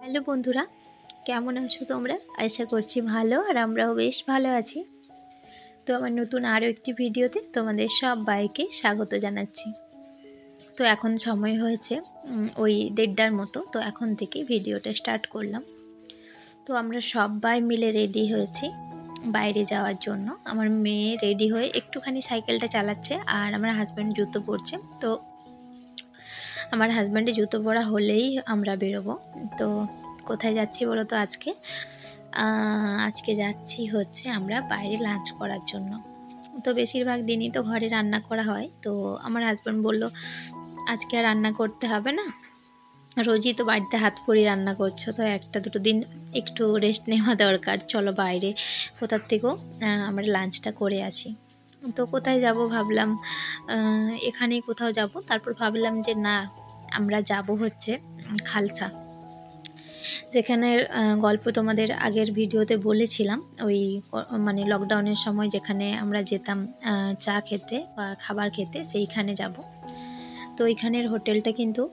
Hello বন্ধুরা, কেমন আছো তোমরা? আশা করছি ভালো, আর আমরাও বেশ ভালো আছি। তো আমার নতুন আরও একটি ভিডিওতে তোমাদের সবাইকে স্বাগত জানাচ্ছি। তো এখন সময় হয়েছে ওই 1:30টার মতো। তো এখন থেকে ভিডিওটা স্টার্ট করলাম। তো আমরা সবাই মিলে রেডি হয়েছি বাইরে যাওয়ার জন্য। আমার মেয়ে রেডি হয়ে একটুখানি সাইকেলটা চালাচ্ছে, আর আমার হাজব্যান্ড জুতো পরছে। তো আমার হাজব্যান্ডের জুতো পরা হলেই আমরা বেরোবো। তো কোথায় যাচ্ছি বলো তো? আজকে যাচ্ছি হচ্ছে আমরা বাইরে লাঞ্চ করার জন্য। তো বেশিরভাগ দিনই তো ঘরে রান্না করা হয়। তো আমার হাজব্যান্ড বলল, আজকে আর রান্না করতে হবে না, রোজই তো বাড়িতে হাত করি রান্না করছো, তো একটা দুটো দিন একটু রেস্ট নেওয়া দরকার, চলো বাইরে কোথার থেকেও আমরা লাঞ্চটা করে আসি। তো কোথায় যাব ভাবলাম, এখানেই কোথাও যাব। তারপর ভাবলাম যে না, আমরা যাব হচ্ছে খালসা, যেখানের গল্প তোমাদের আগের ভিডিওতে বলেছিলাম। ওই মানে লকডাউনের সময় যেখানে আমরা যেতাম চা খেতে বা খাবার খেতে, সেইখানে যাব। তো এইখানের হোটেলটা কিন্তু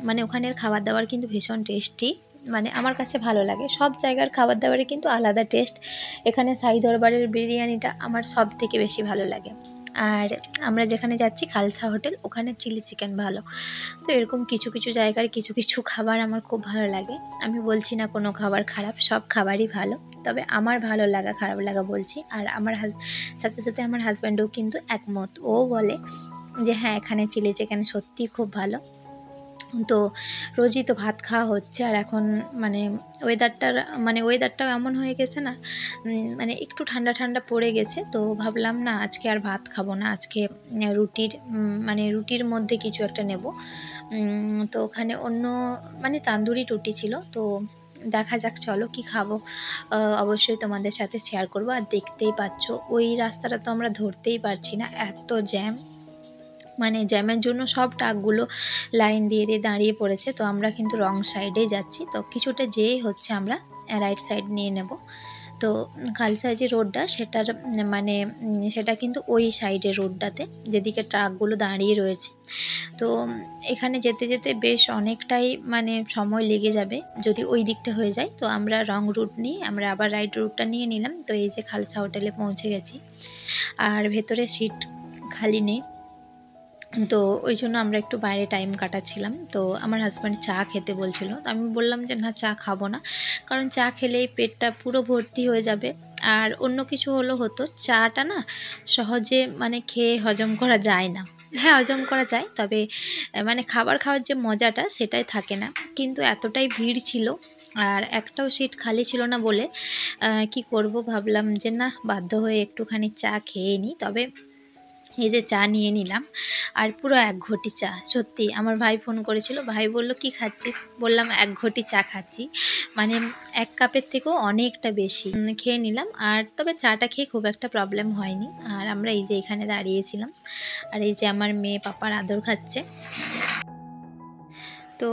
মানে ওখানের খাবার দাবার কিন্তু ভীষণ টেস্টি, মানে আমার কাছে ভালো লাগে। সব জায়গার খাবার দাবারে কিন্তু আলাদা টেস্ট। এখানে সাই দরবারের বিরিয়ানিটা আমার সব থেকে বেশি ভালো লাগে। আর আমরা যেখানে যাচ্ছি খালসা হোটেল, ওখানে চিলি চিকেন ভালো। তো এরকম কিছু কিছু জায়গার কিছু কিছু খাবার আমার খুব ভালো লাগে। আমি বলছি না কোনো খাবার খারাপ, সব খাবারই ভালো, তবে আমার ভালো লাগা খারাপ লাগা বলছি। আর আমার সাথে সাথে আমার হাজব্যান্ডও কিন্তু একমত। ও বলে যে হ্যাঁ, এখানে চিলি চিকেন সত্যিই খুব ভালো। তো রোজই তো ভাত খাওয়া হচ্ছে, আর এখন মানে ওয়েদারটাও এমন হয়ে গেছে না, মানে একটু ঠান্ডা ঠান্ডা পড়ে গেছে। তো ভাবলাম না, আজকে আর ভাত খাবো না, আজকে রুটির মধ্যে কিছু একটা নেব। তো ওখানে অন্য মানে তান্দুরি রুটি ছিল। তো দেখা যাক, চলো কি খাবো অবশ্যই তোমাদের সাথে শেয়ার করব। আর দেখতেই পাচ্ছ ওই রাস্তাটা তো আমরা ধরতেই পারছি না, এত জ্যাম। মানে জ্যামের জন্য সব ট্রাকগুলো লাইন দিয়ে দিয়ে দাঁড়িয়ে পড়েছে। তো আমরা কিন্তু রং সাইডেই যাচ্ছি। তো কিছুটা যেই হচ্ছে আমরা রাইট সাইড নিয়ে নেব। তো খালসায় যে রোডটা, সেটা কিন্তু ওই সাইডের রোডটাতে, যেদিকে ট্রাকগুলো দাঁড়িয়ে রয়েছে। তো এখানে যেতে যেতে বেশ অনেকটাই মানে সময় লেগে যাবে যদি ওই দিকটা হয়ে যায়। তো আমরা রং রুট নিয়ে আমরা আবার রাইট রুটটা নিয়ে নিলাম। তো এই যে খালসা হোটেলে পৌঁছে গেছি, আর ভেতরে সিট খালি নেই। তো ওই জন্য আমরা একটু বাইরে টাইম কাটাচ্ছিলাম। তো আমার হাজব্যান্ড চা খেতে বলছিল, তো আমি বললাম যে না, চা খাবো না, কারণ চা খেলেই পেটটা পুরো ভর্তি হয়ে যাবে। আর অন্য কিছু হতো, চাটা না সহজে মানে খেয়ে হজম করা যায় না। হ্যাঁ, হজম করা যায়, তবে মানে খাবার খাওয়ার যে মজাটা সেটাই থাকে না। কিন্তু এতটাই ভিড় ছিল, আর একটাও সিট খালি ছিল না বলে কি করব, ভাবলাম যে না, বাধ্য হয়ে একটুখানি চা খেয়ে নিই। তবে এই যে চা নিয়ে নিলাম, আর পুরো 1 ঘটি চা। সত্যি আমার ভাই ফোন করেছিল, ভাই বলল কি খাচ্ছিস, বললাম 1 ঘটি চা খাচ্ছি, মানে 1 কাপের থেকেও অনেকটা বেশি খেয়ে নিলাম। আর তবে চাটা খেয়ে খুব একটা প্রবলেম হয়নি। আর আমরা এই যে এখানে দাঁড়িয়েছিলাম, আর এই যে আমার মেয়ে পাপার আদর খাচ্ছে। তো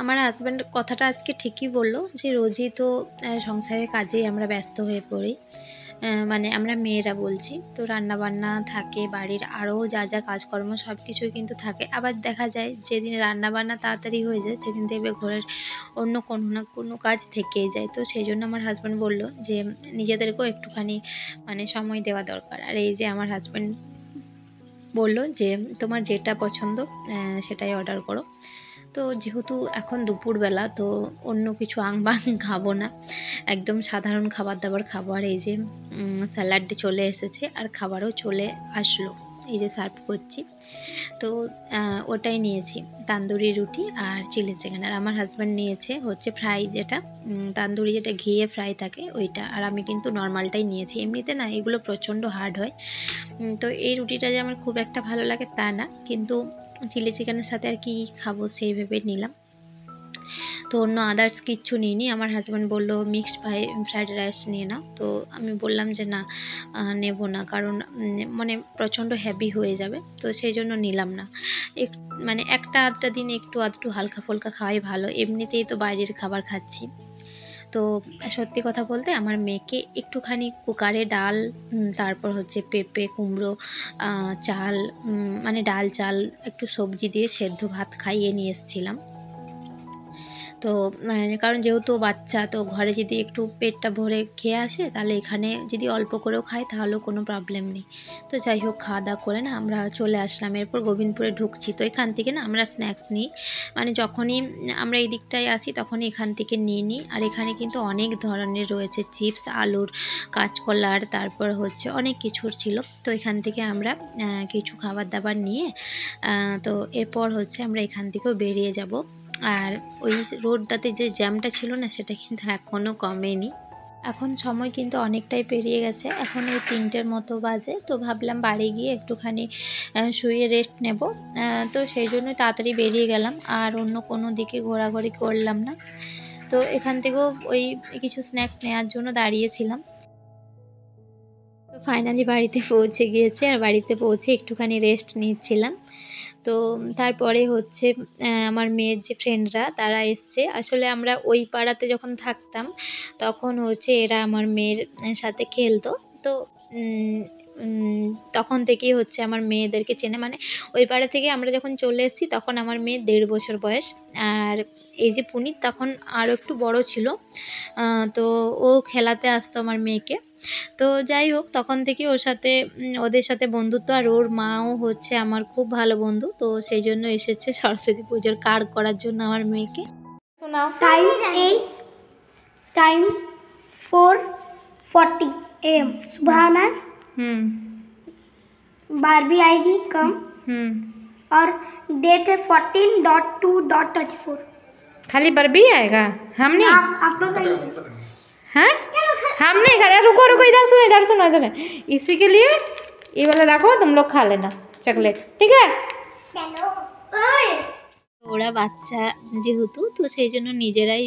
আমার হাজব্যান্ড কথাটা আজকে ঠিকই বলল যে রোজই তো সংসারের কাজেই আমরা ব্যস্ত হয়ে পড়ি। মানে আমরা মেয়েরা বলছি, তো রান্নাবান্না থাকে, বাড়ির আরও যা যা কাজকর্ম সব কিছুই কিন্তু থাকে। আবার দেখা যায় যেদিন রান্নাবান্না তাড়াতাড়ি হয়ে যায়, সেদিন দেখবে ঘরের অন্য কোনো না কোনো কাজ থেকেই যায়। তো সেই জন্য আমার হাজব্যান্ড বলল যে নিজেদেরকেও একটুখানি মানে সময় দেওয়া দরকার। আর এই যে আমার হাজব্যান্ড বলল যে তোমার যেটা পছন্দ সেটাই অর্ডার করো। তো যেহেতু এখন দুপুরবেলা, তো অন্য কিছু আংবাং খাবো না, একদম সাধারণ খাবার দাবার খাবো। আর এই যে স্যালাড চলে এসেছে, আর খাবারও চলে আসলো, এই যে সার্ভ করছি। তো ওটাই নিয়েছি, তান্দুরি রুটি আর চিলি চিকেন। আর আমার হাজব্যান্ড নিয়েছে হচ্ছে ফ্রাই, যেটা তান্দুরি যেটা ঘিয়ে ফ্রাই থাকে ওইটা। আর আমি কিন্তু নর্মালটাই নিয়েছি। এমনিতে না এগুলো প্রচণ্ড হার্ড হয়। তো এই রুটিটা যে আমার খুব একটা ভালো লাগে তা না, কিন্তু চিলি চিকেনের সাথে আর কি খাবো সেই ভেবে নিলাম। তো অন্য আদার্স কিচ্ছু নিইনি। আমার হাজব্যান্ড বলল মিক্সড ফ্রাইড রাইস নিয়ে নাও। তো আমি বললাম যে না, নেব না, কারণ মানে প্রচণ্ড হেভি হয়ে যাবে। তো সেই জন্য নিলাম না। মানে একটা আধটা দিন একটু আধটু হালকা ফুলকা খাওয়াই ভালো, এমনিতেই তো বাইরের খাবার খাচ্ছি। তো সত্যি কথা বলতে আমার মেয়েকে একটুখানি কুকারে ডাল, তারপর হচ্ছে পেঁপে কুমড়ো, চাল, মানে ডাল চাল একটু সবজি দিয়ে সেদ্ধ ভাত খাইয়ে নিয়ে এসেছিলাম। তো কারণ যেহেতু বাচ্চা, তো ঘরে যদি একটু পেটটা ভরে খেয়ে আসে তাহলে এখানে যদি অল্প করেও খায় তাহলেও কোনো প্রবলেম নেই। তো যাই হোক, খাওয়া দাওয়া করে না আমরা চলে আসলাম। এরপর গোবিন্দপুরে ঢুকছি। তো এখান থেকে না আমরা স্ন্যাক্স নিই, মানে যখনই আমরা এই দিকটায় আসি তখনই এখান থেকে নিয়ে নিই। আর এখানে কিন্তু অনেক ধরনের রয়েছে চিপস, আলুর, কাঁচকলার, তারপর হচ্ছে অনেক কিছুর ছিল। তো এখান থেকে আমরা কিছু খাবার দাবার নিয়ে তো এরপর হচ্ছে আমরা এখান থেকেও বেরিয়ে যাব। আর ওই রোডটাতে যে জ্যামটা ছিল না, সেটা কিন্তু এখনও কমেনি। এখন সময় কিন্তু অনেকটাই পেরিয়ে গেছে, এখন এই 3টের মতো বাজে। তো ভাবলাম বাড়ি গিয়ে একটুখানি শুয়ে রেস্ট নেব। তো সেই জন্যই তাড়াতাড়ি বেরিয়ে গেলাম, আর অন্য কোনো দিকে ঘোরাঘুরি করলাম না। তো এখান থেকেও ওই কিছু স্ন্যাক্স নেওয়ার জন্য দাঁড়িয়েছিলাম। তো ফাইনালি বাড়িতে পৌঁছে গিয়েছে, আর বাড়িতে পৌঁছে একটুখানি রেস্ট নিচ্ছিলাম। তো তারপরে হচ্ছে আমার মেয়ের যে ফ্রেন্ডরা তারা এসছে। আসলে আমরা ওই পাড়াতে যখন থাকতাম তখন হচ্ছে এরা আমার মেয়ের সাথে খেলতো। তো তখন থেকেই হচ্ছে আমার মেয়েদেরকে চেনে, মানে ওই পাড়া থেকে আমরা যখন চলে এসেছি তখন আমার মেয়ের 1.5 বছর বয়স। আর এই যে পুনিত তখন আরও একটু বড় ছিল। তো ও খেলাতে আসতো আমার মেয়েকে। তো যাই হোক, তখন থেকে ওর সাথে ওদের সাথে বন্ধুত্ব। আর ওর মাও হচ্ছে আমার খুব ভালো বন্ধু। তো সেই জন্য এসেছে সরস্বতী পুজোর কার্ড করার জন্য আমার মেয়েকে। শোনাও। Time 8, time 4:40 AM। सुबहाना बारबी आएगी कम और डेट है 14.2.34। खाली बर्बी आएगा, हम नहीं। आप बताइए। हैं? हम नहीं खा रहे। रुको रुको, इधर सुनो इधर सुनो इधर। इसी के लिए ये वाला रखो, तुम लोग खा लेना चॉकलेट, ठीक है। ওরা বাচ্চা যেহেতু, তো সেই জন্য নিজেরাই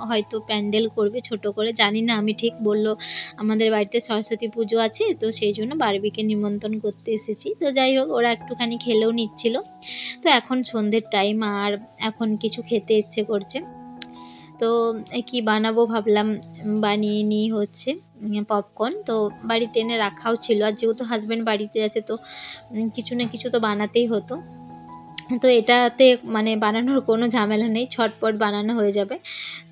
হয়তো প্যান্ডেল করবে ছোট করে, জানি না আমি ঠিক। বললো আমাদের বাড়িতে সরস্বতী পুজো আছে, তো সেই জন্য বারবিকে নিমন্ত্রণ করতে এসেছি। তো যাই হোক, ওরা একটুখানি খেলেও নিচ্ছিল। তো এখন সন্ধ্যের টাইম, আর এখন কিছু খেতে ইচ্ছে করছে। তো কি বানাবো ভাবলাম, বানিয়ে নিই হচ্ছে পপকর্ন। তো বাড়িতে এনে রাখাও ছিল, আর যেহেতু হাজব্যান্ড বাড়িতে আছে তো কিছু না কিছু তো বানাতেই হতো। তো এটাতে মানে বানানোর কোনো ঝামেলা নেই, ছটপট বানানো হয়ে যাবে।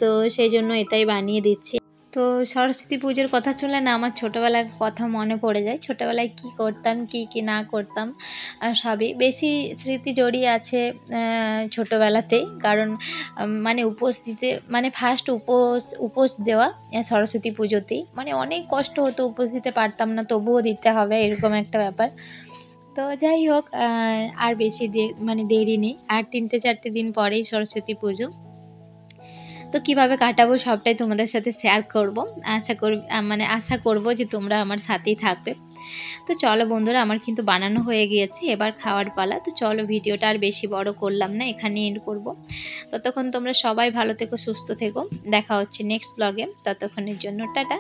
তো সেই জন্য এটাই বানিয়ে দিচ্ছি। তো সরস্বতী পুজোর কথা শুনলে না আমার ছোটোবেলার কথা মনে পড়ে যায়। ছোটোবেলায় কি করতাম, কি না করতাম, সবই বেশি স্মৃতি জড়িয়ে আছে ছোটোবেলাতেই। কারণ মানে উপোস দিতে, মানে ফার্স্ট উপোস দেওয়া সরস্বতী পুজোতেই, মানে অনেক কষ্ট হতো, উপোস দিতে পারতাম না, তবুও দিতে হবে, এরকম একটা ব্যাপার। তো যাই হোক, আর বেশি মানে দেরি নেই, আর 3-4 দিন পরেই সরস্বতী পুজো। তো কিভাবে কাটাবো সবটাই তোমাদের সাথে শেয়ার করব। আশা করব যে তোমরা আমার সাথেই থাকবে। তো চলো বন্ধুরা, আমার কিন্তু বানানো হয়ে গিয়েছে, এবার খাওয়ার পালা। তো চলো, ভিডিওটা আর বেশি বড় করলাম না, এখানে এন্ড করব। ততক্ষণ তোমরা সবাই ভালো থেকো, সুস্থ থেকো। দেখা হচ্ছে নেক্সট ব্লগে, ততক্ষণের জন্য টাটা।